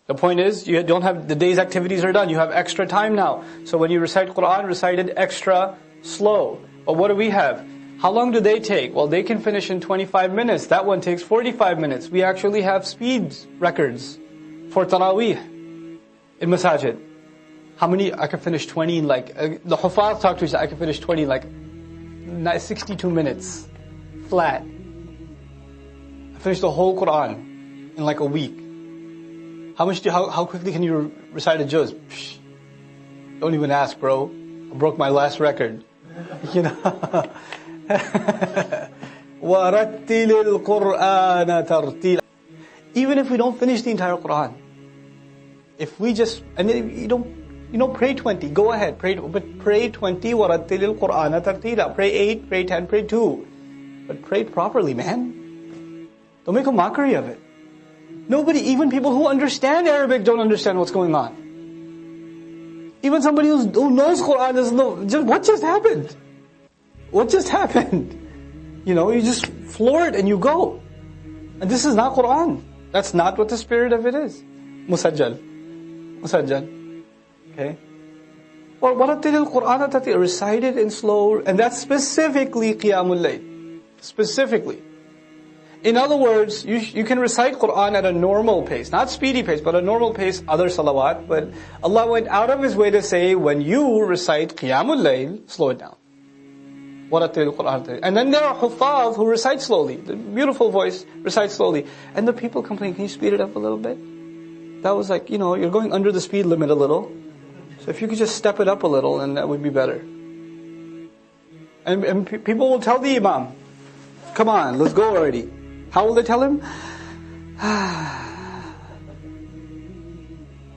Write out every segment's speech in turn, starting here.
The point is, you don't have, the day's activities are done. You have extra time now. So when you recite Qur'an, recite it extra slow. But what do we have? How long do they take? Well, they can finish in 25 minutes. That one takes 45 minutes. We actually have speed records for Taraweeh in Masajid. How many? I can finish 20 in like, the Hufaz talk to each other, I can finish 20 in like 62 minutes. Flat. I finished the whole Qur'an in like a week. How quickly can you recite a juz? Psh, don't even ask, bro. I broke my last record. You know. وَرَتِّلِ الْقُرْآنَ تَرْتِيلًا. Even if we don't finish the entire Qur'an, if we just, and then you don't pray 20, go ahead, pray, but pray 20, وَرَتِّلِ الْقُرْآنَ تَرْتِيلًا. Pray 8, pray 10, pray 2. But pray properly, man. Don't make a mockery of it. Nobody, even people who understand Arabic don't understand what's going on. Even somebody who knows Qur'an doesn't know, what just happened? What just happened? You know, you just floor it and you go. And this is not Qur'an. That's not what the spirit of it is. Musajjal. Okay? Or وَرَتِّلِ الْقُرْآنَ تَرْتِيلًا. Recite it in slow, and that's specifically Qiyamul Layl. Specifically. In other words, you can recite Qur'an at a normal pace, not speedy pace, but a normal pace, other salawat. But Allah went out of His way to say, when you recite Qiyamul Layl, slow it down. وَرَتِّلِ الْقُرْآنَ. And then there are Hufaz who recite slowly. The beautiful voice, recite slowly. And the people complain, can you speed it up a little bit? That was like, you're going under the speed limit a little. So if you could just step it up a little, and that would be better. And people will tell the Imam, come on, let's go already. How will they tell him?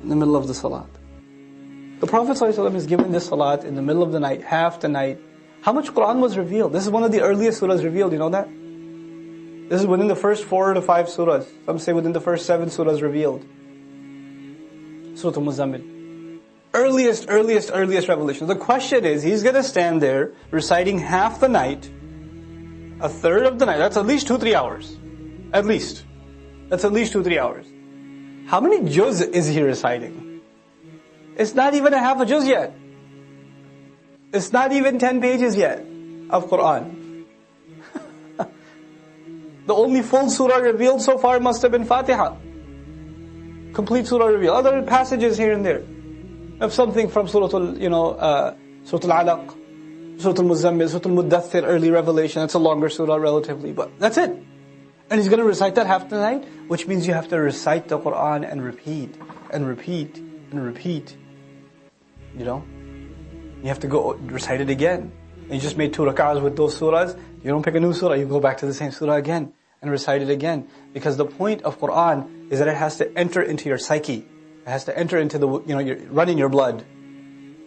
In the middle of the salat. The Prophet ﷺ is given this salat in the middle of the night, half the night. How much Qur'an was revealed? This is one of the earliest surahs revealed, you know that? This is within the first 4 to 5 surahs. Some say within the first 7 surahs revealed. Surah Al-Muzammil. Earliest revelation. The question is, he's going to stand there reciting half the night, a third of the night. That's at least 2-3 hours. At least. That's at least 2-3 hours. How many juz is he reciting? It's not even a half a juz yet. It's not even 10 pages yet of Qur'an. The only full surah revealed so far must have been Fatiha. Complete surah revealed. Other passages here and there. Of something from Surah Al-Alaq, Surah Al-Muzammil, Surah Al-Muddathir, early revelation. It's a longer surah relatively, but that's it. And he's going to recite that half the night, which means you have to recite the Qur'an and repeat, and repeat, and repeat. You have to go recite it again. And you just made 2 rak'ahs with those surahs. You don't pick a new surah, you go back to the same surah again and recite it again. Because the point of Qur'an is that it has to enter into your psyche. It has to enter into run in your blood,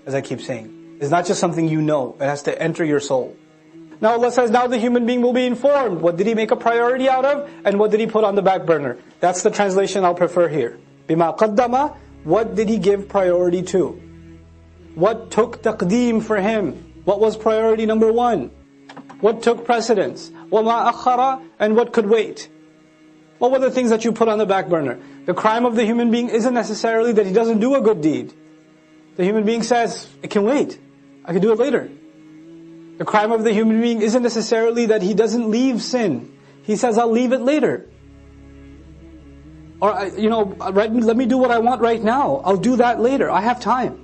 as I keep saying. It's not just something you know. It has to enter your soul. Now Allah says, now the human being will be informed. What did He make a priority out of? And what did He put on the back burner? That's the translation I'll prefer here. بِمَا قَدَّمَ. What did He give priority to? What took taqdeem for Him? What was priority number 1? What took precedence? وَمَا أَخَّرَ. And what could wait? What were the things that you put on the back burner? The crime of the human being isn't necessarily that he doesn't do a good deed. The human being says, it can wait. I can do it later. The crime of the human being isn't necessarily that he doesn't leave sin. He says, I'll leave it later. Or, let me do what I want right now. I'll do that later. I have time.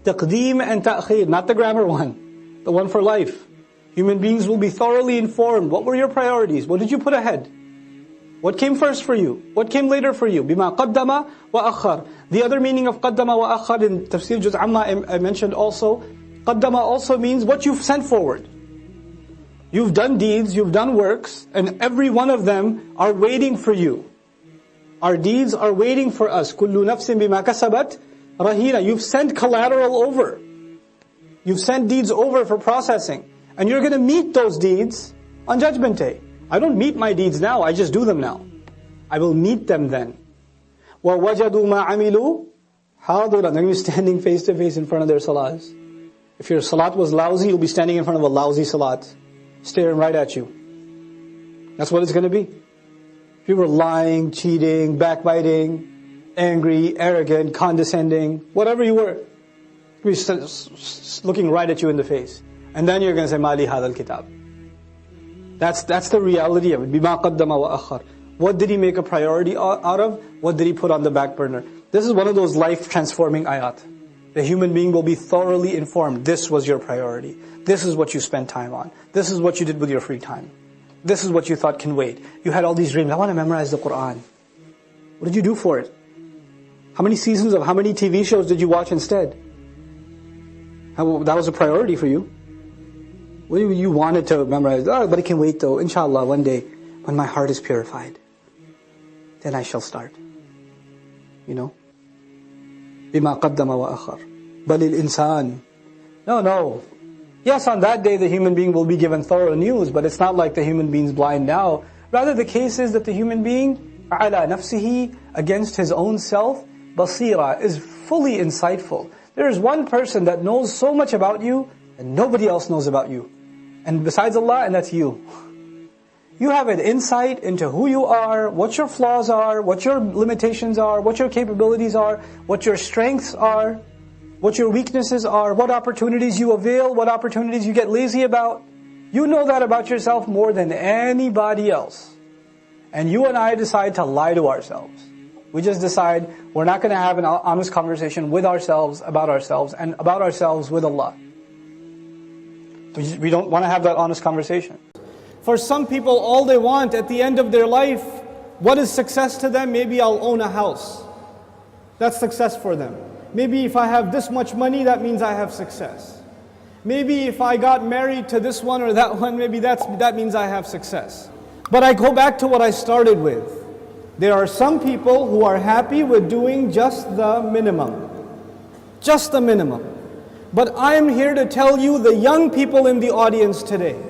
Taqdeem and ta'khir, not the grammar one. The one for life. Human beings will be thoroughly informed. What were your priorities? What did you put ahead? What came first for you? What came later for you? بِمَا قَدَّمَ وَأَخَّرَ. The other meaning of قَدَّمَ وَأَخَّرَ in Tafsir Juz Amma I mentioned also. قَدَّمَ also means what you've sent forward. You've done deeds, you've done works, and every one of them are waiting for you. Our deeds are waiting for us. كُلُّ نَفْسٍ بِمَا كَسَبَتْ رَهِينَ. You've sent collateral over. You've sent deeds over for processing. And you're going to meet those deeds on Judgment Day. I don't meet my deeds now, I just do them now. I will meet them then. وَوَجَدُوا مَا عَمِلُوا حَاضِرًا. Then you're standing face to face in front of their salats. If your salat was lousy, you'll be standing in front of a lousy salat, staring right at you. That's what it's going to be. If you were lying, cheating, backbiting, angry, arrogant, condescending, whatever you were. He's looking right at you in the face. And then you're going to say, Mali hadal kitab. That's the reality of it. Bima qaddama wa akhar. What did he make a priority out of? What did he put on the back burner? This is one of those life-transforming ayat. The human being will be thoroughly informed. This was your priority. This is what you spent time on. This is what you did with your free time. This is what you thought can wait. You had all these dreams. I want to memorize the Qur'an. What did you do for it? How many seasons of how many TV shows did you watch instead? That was a priority for you. Well, you wanted to memorize. Oh, but it can wait though. Inshallah, one day, when my heart is purified, then I shall start. You know? بِمَا قَدَّمَ وَأَخَرْ بَلِ الْإِنسَانِ No. Yes, on that day the human being will be given thorough news, but it's not like the human being's blind now. Rather, the case is that the human being, عَلَى نَفْسِهِ, against his own self, basira, is fully insightful. There is one person that knows so much about you, and nobody else knows about you. And besides Allah, and that's you. You have an insight into who you are, what your flaws are, what your limitations are, what your capabilities are, what your strengths are, what your weaknesses are, what opportunities you avail, what opportunities you get lazy about. You know that about yourself more than anybody else. And you and I decide to lie to ourselves. We just decide we're not going to have an honest conversation with ourselves, and about ourselves with Allah. We don't want to have that honest conversation. For some people, all they want at the end of their life, what is success to them? Maybe I'll own a house. That's success for them. Maybe if I have this much money, that means I have success. Maybe if I got married to this one or that one, maybe that means I have success. But I go back to what I started with. There are some people who are happy with doing just the minimum. Just the minimum. But I'm here to tell you, the young people in the audience today,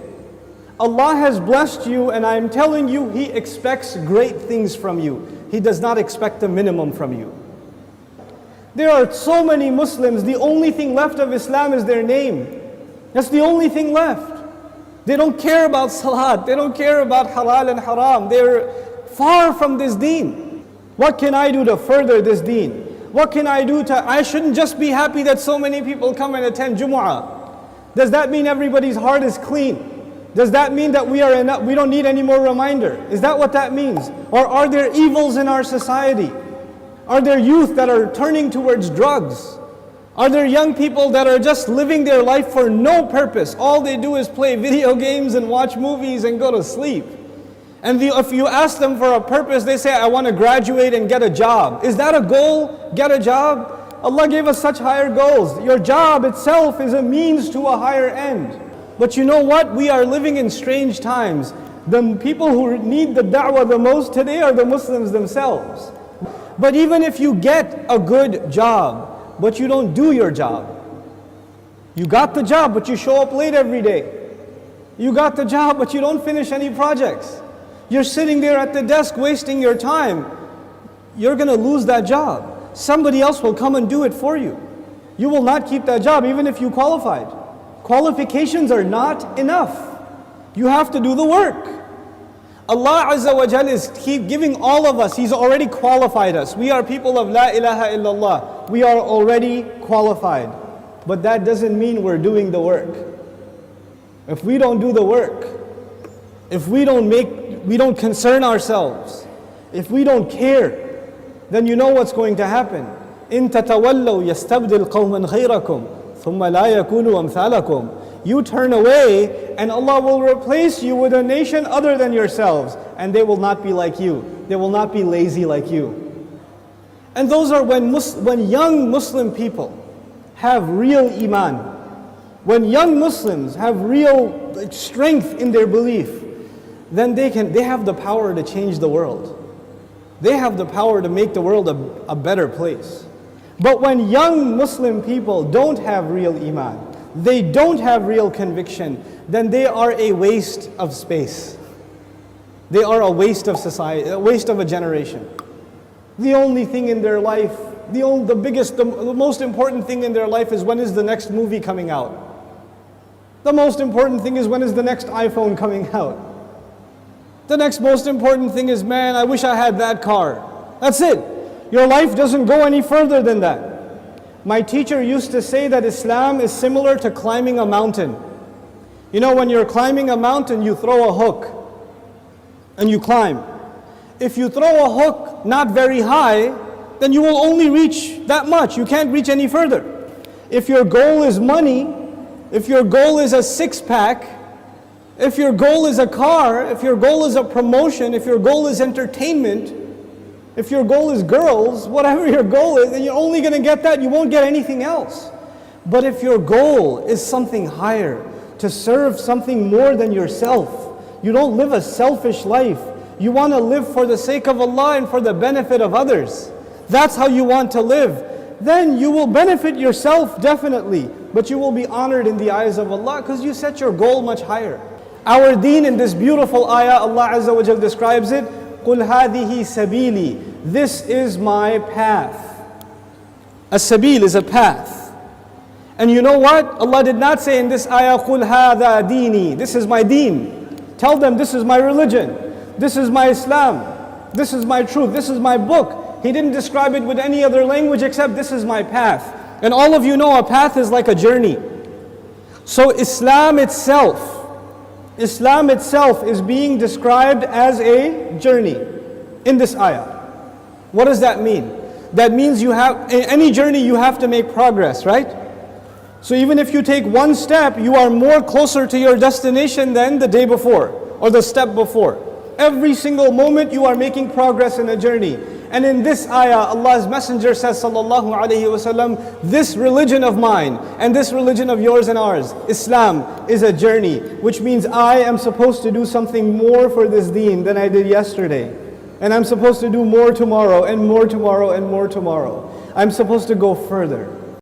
Allah has blessed you, and I'm telling you, He expects great things from you. He does not expect the minimum from you. There are so many Muslims, the only thing left of Islam is their name. That's the only thing left. They don't care about salat, they don't care about halal and haram. They're far from this deen. What can I do to further this deen? What can I do I shouldn't just be happy that so many people come and attend Jumu'ah. Does that mean everybody's heart is clean? Does that mean that we don't need any more reminder? Is that what that means? Or are there evils in our society? Are there youth that are turning towards drugs? Are there young people that are just living their life for no purpose? All they do is play video games and watch movies and go to sleep. And if you ask them for a purpose, they say, I want to graduate and get a job. Is that a goal? Get a job? Allah gave us such higher goals. Your job itself is a means to a higher end. But you know what? We are living in strange times. The people who need the da'wah the most today are the Muslims themselves. But even if you get a good job, but you don't do your job. You got the job, but you show up late every day. You got the job, but you don't finish any projects. You're sitting there at the desk wasting your time. You're going to lose that job. Somebody else will come and do it for you. You will not keep that job even if you qualified. Qualifications are not enough. You have to do the work. Allah Azza wa Jal is giving all of us, He's already qualified us. We are people of La ilaha illallah. We are already qualified. But that doesn't mean we're doing the work. If we don't do the work, if we don't concern ourselves, if we don't care, then you know what's going to happen. إِن تَتَوَلَّوْا يَسْتَبْدِلْ قَوْمًا غَيْرَكُمْ ثُمَّ لَا يَكُونُوا أَمْثَالَكُمْ. You turn away and Allah will replace you with a nation other than yourselves, and they will not be like you. They will not be lazy like you. And those are when young Muslim people have real iman. When young Muslims have real strength in their belief, then they have the power to change the world. They have the power to make the world a better place. But when young Muslim people don't have real iman, they don't have real conviction, then they are a waste of space. They are a waste of society, a waste of a generation. The only thing in their life, the most important thing in their life is when is the next movie coming out. The most important thing is when is the next iPhone coming out. The next most important thing is, man, I wish I had that car. That's it. Your life doesn't go any further than that. My teacher used to say that Islam is similar to climbing a mountain. You know, when you're climbing a mountain, you throw a hook and you climb. If you throw a hook not very high, then you will only reach that much. You can't reach any further. If your goal is money, if your goal is a six-pack, if your goal is a car, if your goal is a promotion, if your goal is entertainment, if your goal is girls, whatever your goal is, then you're only going to get that, you won't get anything else. But if your goal is something higher, to serve something more than yourself, you don't live a selfish life, you want to live for the sake of Allah and for the benefit of others, that's how you want to live, then you will benefit yourself definitely, but you will be honored in the eyes of Allah because you set your goal much higher. Our deen in this beautiful ayah, Allah Azza wa Jal describes it, قُلْ هَذِهِ سَبِيلِي, this is my path. A sabil is a path. And you know what? Allah did not say in this ayah, قُلْ هَذَا دِينِي, this is my deen. Tell them this is my religion, this is my Islam, this is my truth, this is my book. He didn't describe it with any other language except this is my path. And all of you know a path is like a journey. So Islam itself is being described as a journey in this ayah. What does that mean? That means in any journey you have to make progress, right? So even if you take one step, you are more closer to your destination than the day before or the step before. Every single moment you are making progress in a journey. And in this ayah, Allah's Messenger says, sallallahu alaihi wasallam, this religion of mine and this religion of yours and ours, Islam, is a journey, which means I am supposed to do something more for this deen than I did yesterday. And I'm supposed to do more tomorrow and more tomorrow and more tomorrow. I'm supposed to go further.